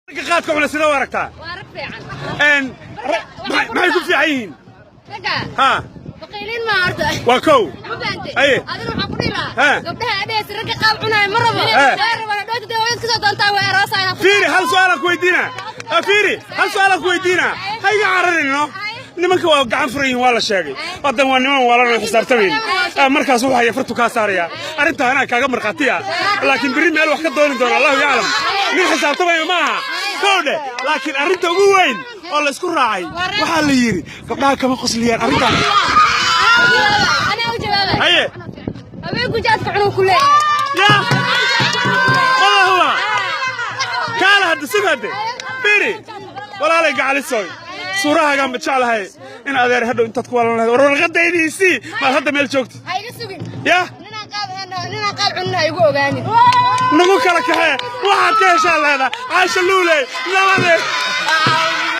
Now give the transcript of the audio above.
قاعدكم على سنة ورقتها. إن ما يكون في عين. ها. بقيلين ما أرده. وكو. أيه. هذا ما حقوليها. قبلها أبي أسرق قابعنا مرة. ولا دوت دوت كذا دانتا ويراسها. فيري هل سؤالك ويدينا؟ فيري هل سؤالك ويدينا؟ هاي عارضينه. nimanka waa gacan furayin waa la sheegay wadan waa niman walaalna xisaabtamin markaas waxa ay fartu ka saaraya arinta ana kaaga marqaatiya laakiin bari meel wax ka dooni doona Allah yaalam nin xisaabtamay ma aha koode laakiin arinta ugu weyn oo la isku raacay waxa la yiri gabdhaha kama qosliyaan arinta ana u jawaabay haye habeenku jaadka cunug ku leeyahay ya Allah kala hada sigade bari walaalay gacalisoy suuraha ma jeclahay in adeer hadhow intaad ku walaalnayd warqadaydii ma hadda meel joogto hayga sugin ya nina qaab cunna igu ogaani nagu kala kaxee waxa ka heshaa leedahay Aisha Luuley labade